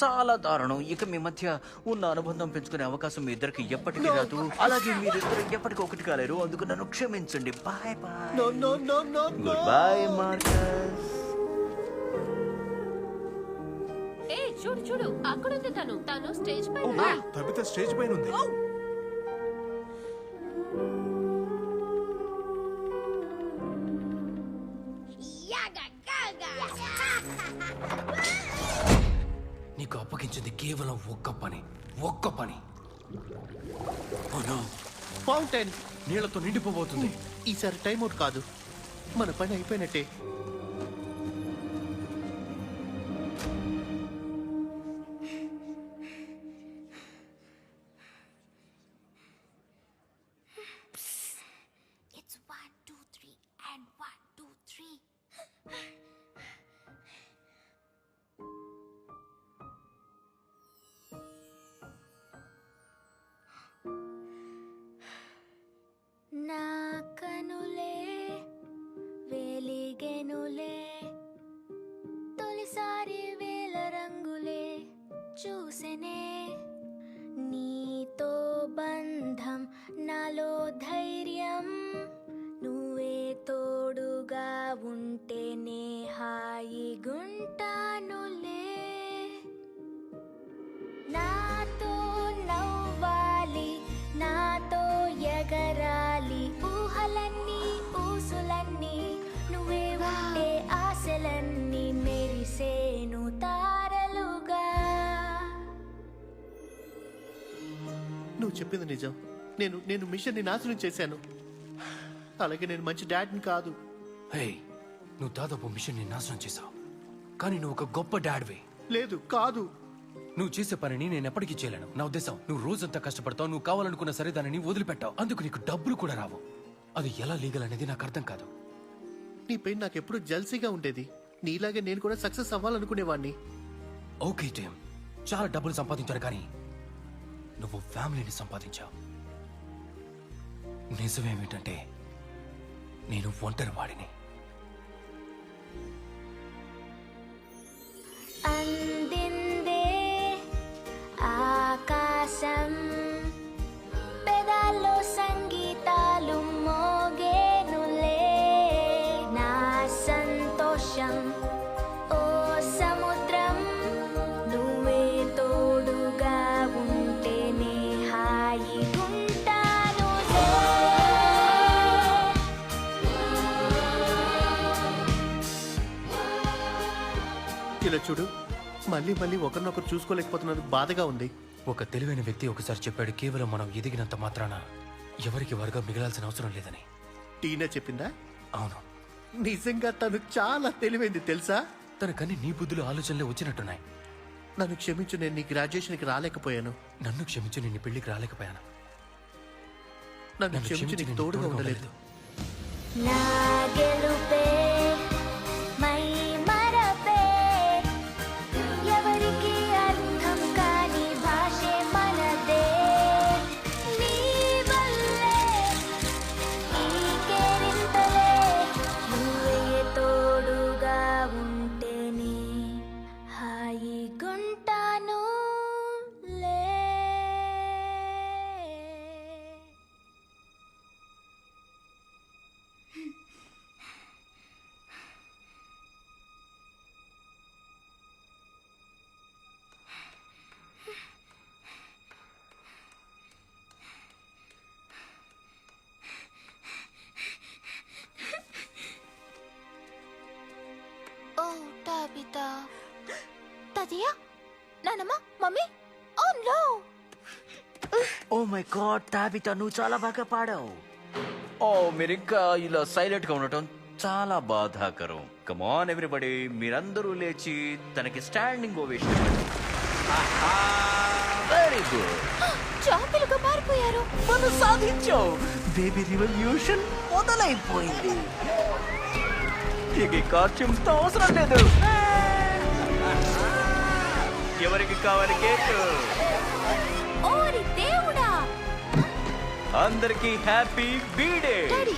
చాలా దారుణం. ఇక మీ మధ్య ఉన్న అనుబంధం పెంచుకునే అవకాశం మీ ఇద్దరికి ఎప్పటికీ రాదు. అలాగే మీరిద్దరు ఎప్పటికీ ఒకటి కాలేరు. అందుకు నన్ను క్షమించండి. Bye bye. Good boy Marcus. ఏ చూడు చూడు, అక్కడ ఉంది తను స్టేజ్ పైన. తబిత స్టేజ్ పైన ఉంది. నీకు అప్పగించింది కేవలం ఒక్క పని. ఫౌంటైన్ నీళ్లతో నిండిపోబోతుంది. ఈసారి టైంఅవుట్ కాదు, మన పని అయిపోయినట్టే. It's 1, 2, 3 and 1, 2, 3. నా కనులే వెలిగెనులే, తొలిసారి వేల రంగులే చూసెనే. నీతో బంధం, నాలో ధైర్యం, నువ్వే తోడుగా ఉంటేనే హాయిగుంటానులే. నాతో నవ్వాలి, నాతో ఎగరాలి, ఊహలన్నీ ఊసులన్నీ, నువ్వే ఉంటే ఆశలన్నీ మెరిసేను తారలుగా. నువ్వు చెప్పింది నిజం. నేను మిషన్ని నాశనం చేశాను. అలాగే నేను మంచి డాడ్ని కాదు. హే, నువ్వు దాదాపు మిషన్ ని నాశనం చేశావు. కానీ నువ్వు ఒక గొప్ప డాడ్వే. లేదు, కాదు. నువ్వు చేసే పనిని నేను ఎప్పటికీ చేయలేను. నా ఉద్దేశం, నువ్వు రోజంతా కష్టపడతావు, నువ్వు కావాలనుకున్న సరే దానిని వదిలిపెట్టావు. అందుకు నీకు డబ్బులు కూడా రావు. అది ఎలా లీగల్ అనేది నాకు అర్థం కాదు. నీ పైన నాకెప్పుడు జల్సీగా ఉండేది. నీలాగే నేను కూడా సక్సెస్ అవ్వాలనుకునేవాడిని. ఓకే టీమ్, చాలా డబ్బులు సంపాదించాడు, కానీ నువ్వు ఫ్యామిలీని సంపాదించావు. నిజమేమిటంటే నేను ఒంటరి వాడిని. అందిందే ఆకాశం, పెదాల్లో సంగీతాలు మోగేనులే. నా సంతోషం ఓ సముద్రం, నువ్వే తోడుగా ఉంటేనే హాయిగుంటానులే. ఇలా చూడు, మళ్ళీ ఒకరినొకరు చూసుకోలేకపోతున్నందుకు బాధగా ఉంది. ఒక తెలివైన వ్యక్తి ఒకసారి చెప్పాడు, కేవలం మనం ఎదిగినంత మాత్రాన ఎవరికి వారుగా మిగలాల్సిన అవసరం లేదని. టీనా చెప్పిందా? అవును, నిజంగా తను చాలా తెలివైంది తెలుసా? తనకన్నీ నీ బుద్ధులు ఆలోచనలే వచ్చినట్టున్నాయి. నన్ను క్షమించు, నేను నీ గ్రాడ్యుయేషన్కి రాలేకపోయాను. నన్ను క్షమించి నేను నీ పెళ్లికి రాలేకపోయాను. నన్ను క్షమించి నీకు తోడుగా ఉండలేదు. నా గెలుపే మై మరపే, ఎవరికి అర్థం కాని భాషే మనదే. నీ వల్లే ఈ కేరింతలే, నువ్వే తోడుగా ఉంటేనే హాయిగుంటాను లే. ఓ టాబితా, తాతయ్య, నానమ్మ, mummy, oh no. Oh my god Tabitha, నువ్వు చాలా బాగా పాడావు. ఓ మీరింకా ఇలా సైలెంట్ గా ఉండటం చాలా బాధాకరం. కమాన్ ఎవ్రీబడి, మీరందరూ లేచి తనకి స్టాండింగ్ ఓవేషన్ ఇవ్వండి. Very good. చాపిలుగా మారిపోయారు. మనం సాధించావు. Baby revolution మొదలైపోయింది. ఇక కాస్ట్యూమ్స్ తో అవసరం లేదు. ఎవరికి కావాలి కేక్? ఓరి దేవుడా! అందరికి హ్యాపీ బర్త్డే. డాడీ